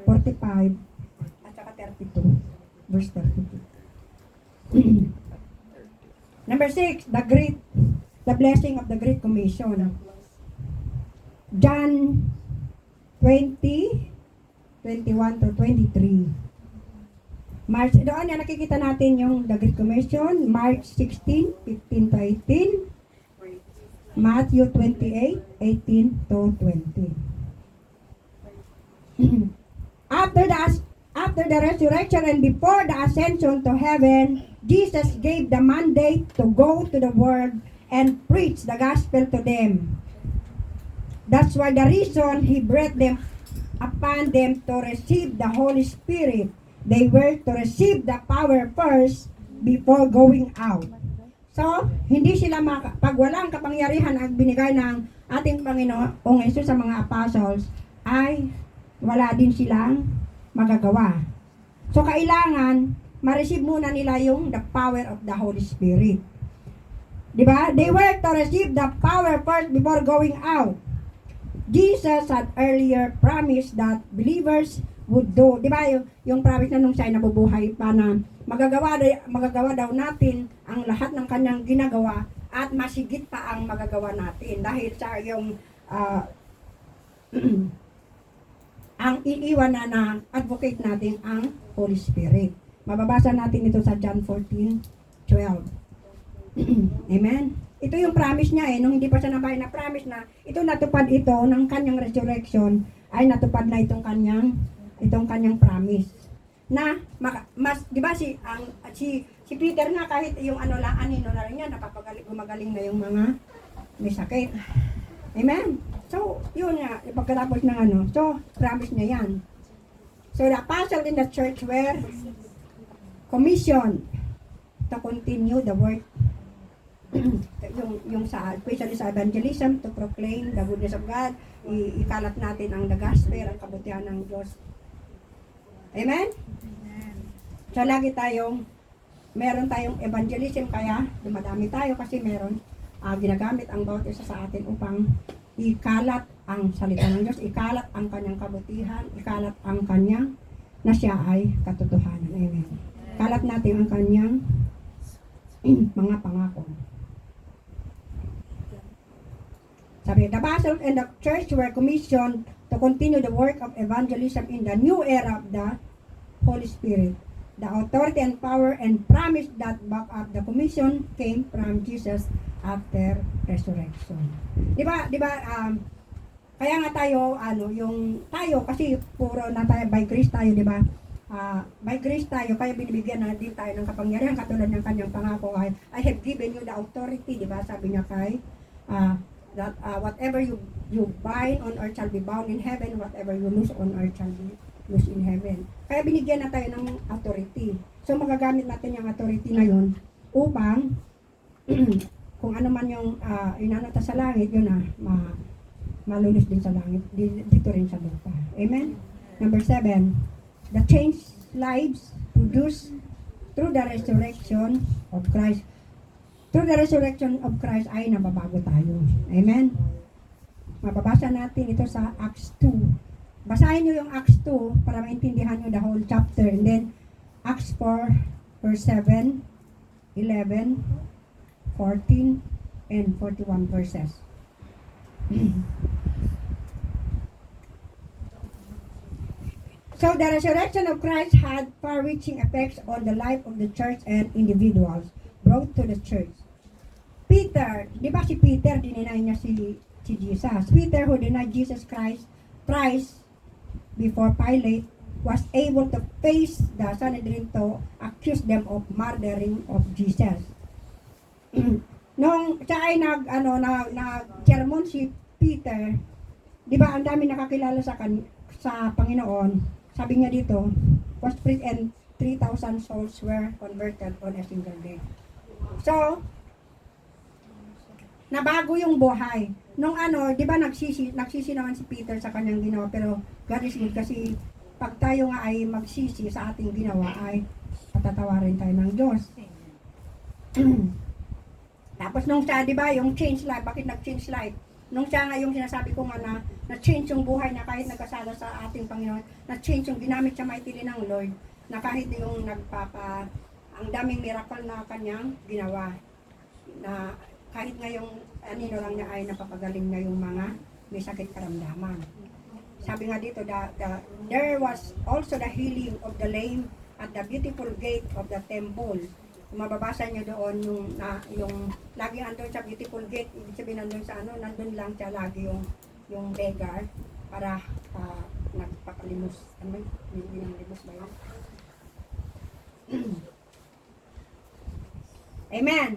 Speaker 2: 45, at saka 32. Verse 32. Number 6, the blessing of the Great Commission. John 20, 21 to 23. March, doon yan nakikita natin yung the Great Commission, March 16, 15 to 18. Matthew 28, 18 to 20. After the resurrection and before the ascension to heaven, Jesus gave the mandate to go to the world and preach the gospel to them. That's why the reason He breathed them upon them to receive the Holy Spirit. They were to receive the power first before going out. So, hindi sila pag walang kapangyarihan ang binigay ng ating Panginoong Hesus sa mga apostles, ay wala din silang magagawa. So, kailangan ma-receive muna nila yung the power of the Holy Spirit. Diba? They were to receive the power first before going out. Jesus had earlier promised that believers would do. Diba? Yung promise na nung siya ay nabubuhay pa na magagawa daw natin ang lahat ng kanyang ginagawa at masigit pa ang magagawa natin dahil sa yung ang iiwan na advocate natin ang Holy Spirit. Mababasa natin ito sa John 14:12. Amen? Ito yung promise niya nung hindi pa siya nabahay na promise na ito natupad ito ng kanyang resurrection ay natupad na itong kanyang promise. Na mas 'di ba si Peter nga kahit yung anino na rin niya gumagaling na yung mga may sakit. Amen. So, yun nga, pagkatapos ng so, promise niya yan. So, the apostles in the church were commissioned to continue the work. yung especially sa evangelism, to proclaim the goodness of God, ikalat natin ang the gospel, ang kabutihan ng Diyos. Amen? So, lagi meron tayong evangelism, kaya dumadami tayo kasi meron ginagamit ang bawat isa sa atin upang ikalat ang salita ng Diyos, ikalat ang kanyang kabutihan, ikalat ang kanyang na siya ay katotohanan. Amen. Kalat natin ang kanyang mga pangako. Sabi, the apostles and the church were commissioned to continue the work of evangelism in the new era of the Holy Spirit. The authority and power and promise that back up the commission came from Jesus after resurrection. Diba, kaya nga tayo, tayo kasi puro na tayo by grace tayo, diba? By grace tayo, kaya binibigyan na din tayo ng kapangyarihan katulad ng kanyang pangako ay, I have given you the authority, diba? Sabi niya kay, that whatever you bind on earth shall be bound in heaven, whatever you loose on earth shall be loose in heaven. Kaya binigyan na tayo ng authority. So magagamit natin yung authority na yun upang kung ano man yung inanata sa langit, yun malulus din sa langit, dito rin sa lupa. Amen? Number 7, the changed lives produced through the resurrection of Christ. Through the resurrection of Christ ay nababago tayo. Amen? Mababasa natin ito sa Acts 2. Basahin nyo yung Acts 2 para maintindihan nyo the whole chapter. And then, Acts 4, verse 7, 11, 14, and 41 verses. So the resurrection of Christ had far-reaching effects on the life of the church and individuals brought to the church. Peter, di ba si Peter, dininay niya si Jesus. Peter, who denied Jesus Christ thrice before Pilate, was able to face the Sanhedrin to accuse them of murdering of Jesus. Nung siya ay nag-sermon si Peter, di ba ang dami nakakilala sa Panginoon. Sabi niya dito, was preached and 3,000 souls were converted on a single day. So, nabago yung buhay. Nung di ba nagsisi naman si Peter sa kanyang ginawa, pero God is good kasi pag tayo nga ay magsisi sa ating ginawa ay patatawarin tayo ng Diyos. Tapos nung siya, di ba, yung change life, bakit nag-change life? Nung siya nga yung sinasabi ko nga na-change yung buhay na kahit nagkasala sa ating Panginoon, na-change yung ginamit siya mightily ng Lord, na kahit yung ang daming miracle na kanyang ginawa, na kahit nga yung anino lang niya ay napapagaling na yung mga may sakit karamdaman. Sabi nga dito, there was also the healing of the lame at the beautiful gate of the temple. Kung mababasa nyo doon yung laging andun sa beautiful gate, ibig sabihin nandun sa nandun lang siya lagi yung beggar para nagpapalimos. Hindi ng limos ba yun? Amen.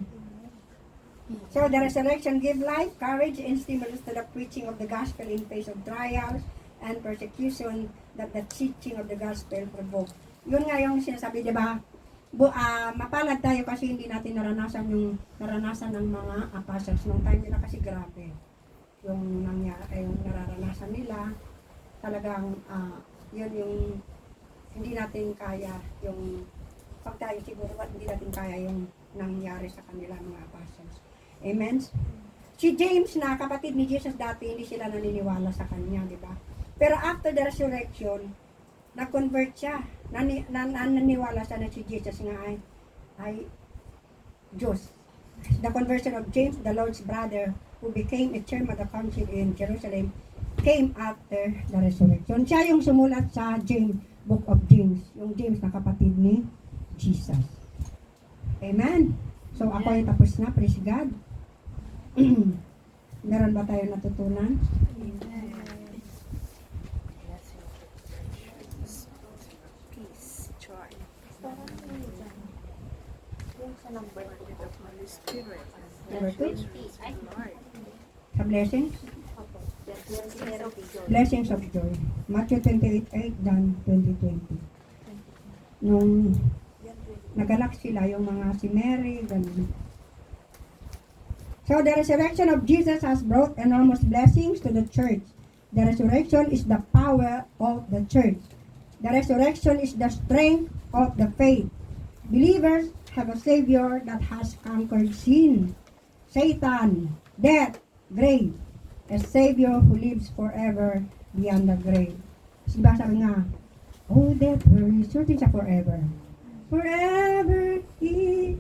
Speaker 2: So the resurrection gave life, courage, and stimulus to the preaching of the gospel in face of trials and persecution that the teaching of the gospel provoked. Yun nga yung sinasabi, di ba? Mapalad tayo kasi hindi natin naranasan yung naranasan ng mga apostles. Nung time nila kasi grabe. Yung nararanasan nila, talagang yun yung hindi natin kaya yung pag tayo siguro hindi natin kaya yung nangyari sa kanila mga apostles. Amen? Si James na kapatid ni Jesus dati, hindi sila naniniwala sa kanya, di ba? Pero after the resurrection, na-convert siya. Naniniwala siya na si Jesus nga ay Diyos. The conversion of James, the Lord's brother, who became a chairman of the council in Jerusalem, came after the resurrection. Siya yung sumulat sa Book of James. Yung James na kapatid ni Jesus. Amen? So ako ay tapos na. Praise God. Meron ba tayo natutunan?
Speaker 3: Number
Speaker 2: Number 2?
Speaker 3: 20. Ay,
Speaker 2: Sa blessings?
Speaker 3: opo. 20.
Speaker 2: Blessings of joy. Matthew 28:8, John 20:20. Nung nagalak sila, yung mga si Mary, ganun. So the resurrection of Jesus has brought enormous blessings to the church. The resurrection is the power of the church. The resurrection is the strength of the faith. Believers have a Savior that has conquered sin, Satan, death, grave. A Savior who lives forever beyond the grave. Diba sabi nga, oh death, where is your things are forever? Forever He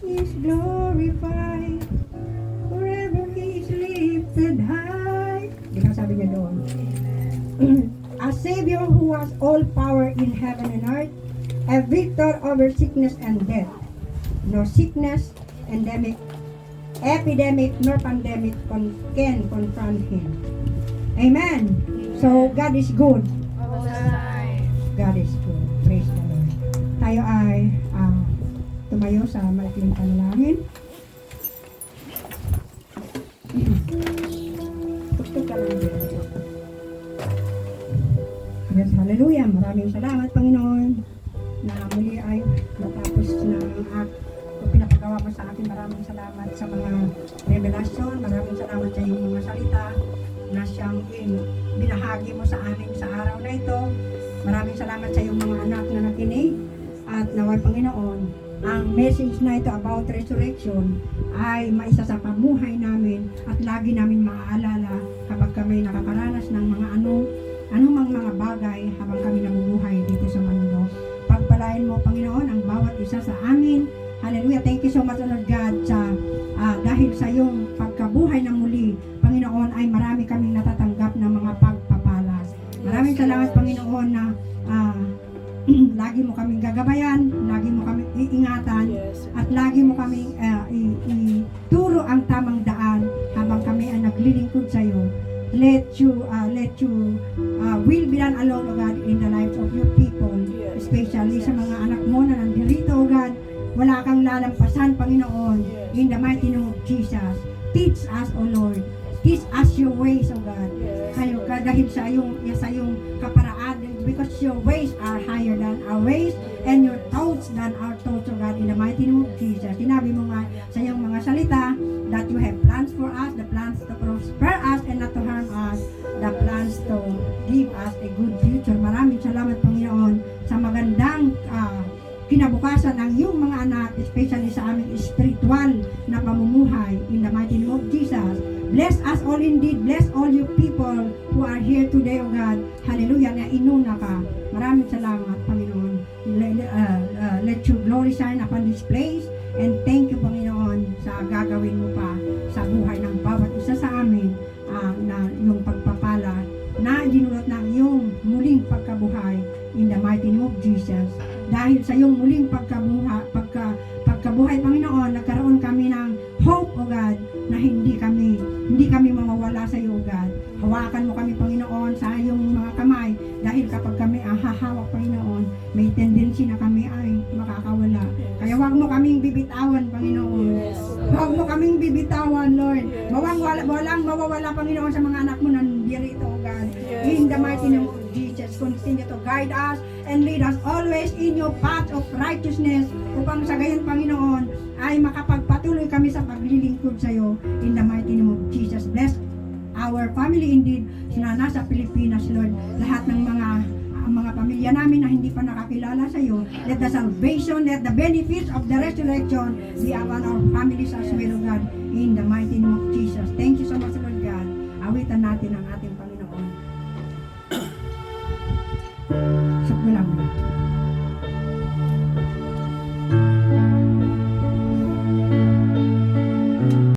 Speaker 2: is glorified. Forever He is lifted high. Diba sabi niya doon? A Savior who has all power in heaven and earth. A victor over sickness and death. No sickness, epidemic, nor pandemic can confront Him. Amen. So, God is good. God is good. Praise the Lord. Tayo ay tumayo sa maikling panalangin. Tugtog ka lang din. Yes, hallelujah. Maraming salamat, Panginoon, na muli ay matapos na ang act o pinapagawa mo sa akin. Maraming salamat sa mga revelasyon. Maraming salamat sa iyong mga salita na siyang binahagi mo sa amin sa araw na ito. Maraming salamat sa iyong mga anak na nakinig. At naway Panginoon, ang message na ito about resurrection ay maisa sa pamuhay namin at lagi namin maaalala kapag kami nakakaranas ng mga anumang mga bagay habang kami namumuhay dito sa mundo. Pagpalain mo, Panginoon, ang bawat isa sa amin. Hallelujah. Thank you so much, Lord God, dahil sa iyong pagkabuhay na muli, Panginoon, ay marami kaming natatanggap ng mga pagpapala. Maraming salamat, Panginoon, na lagi mo kaming gagabayan, lagi mo kaming iingatan, at lagi mo kaming ituro ang tamang daan habang kami ay naglilingkod sa iyo. Let you will be done alone, O God, in the lives of your people, especially sa mga anak mo na nandito, O God. Wala kang lalampasan, Panginoon, in the mighty name of Jesus. Teach us, O Lord. Teach us your ways, O God. Kayo ka dahil sa iyong kaparaan, because your ways are higher than our ways and your thoughts than our thoughts, O God, in the mighty name of Jesus. Sinabi mo nga sa iyong mga salita that you have plans for us, the plans to prosper us and not to harm us, the plans to give us a good future. Maraming salamat, Panginoon, sa magandang kinabukasan ng iyong mga anak, especially sa aming spiritual na pamumuhay, in the mighty name of Jesus. Bless us all indeed. Bless all you people who are here today, O God. Hallelujah, na inuna ka. Maraming salamat, Panginoon. Let your glory shine upon this place. And thank you, Panginoon, sa gagawin mo pa sa buhay ng bawat isa sa amin, na yung pagpapala na dinulot ng iyong muling pagkabuhay in the mighty name of Jesus. Dahil sa iyong muling pagkabuhay, Panginoon, nagkaroon kami ng hope, O God, na hindi kami mawawala sa iyo, O God. Hawakan mo kami, Panginoon, sa iyong mga kamay, dahil kapag kami hahawak, Panginoon, may tendency na kami ay makakawala. Kaya huwag mo kaming bibitawan, Panginoon. Huwag mo kaming bibitawan, Lord. Walang mawawala, Panginoon, sa mga anak mo nandito, O God. In the mighty name of Jesus, continue to guide us and lead us always in your path of righteousness, upang sa gayon, Panginoon, ay makapagpatuloy kami sa paglilingkod sa iyo in the mighty name of Jesus. Bless our family indeed na nasa Pilipinas, Lord. Lahat ng mga pamilya namin na hindi pa nakakilala sa iyo, let the salvation, let the benefits of the resurrection be upon our families as well, O God, in the mighty name of Jesus. Thank you so much, Lord God. Awitan natin ang ating Panginoon. Sakto lang.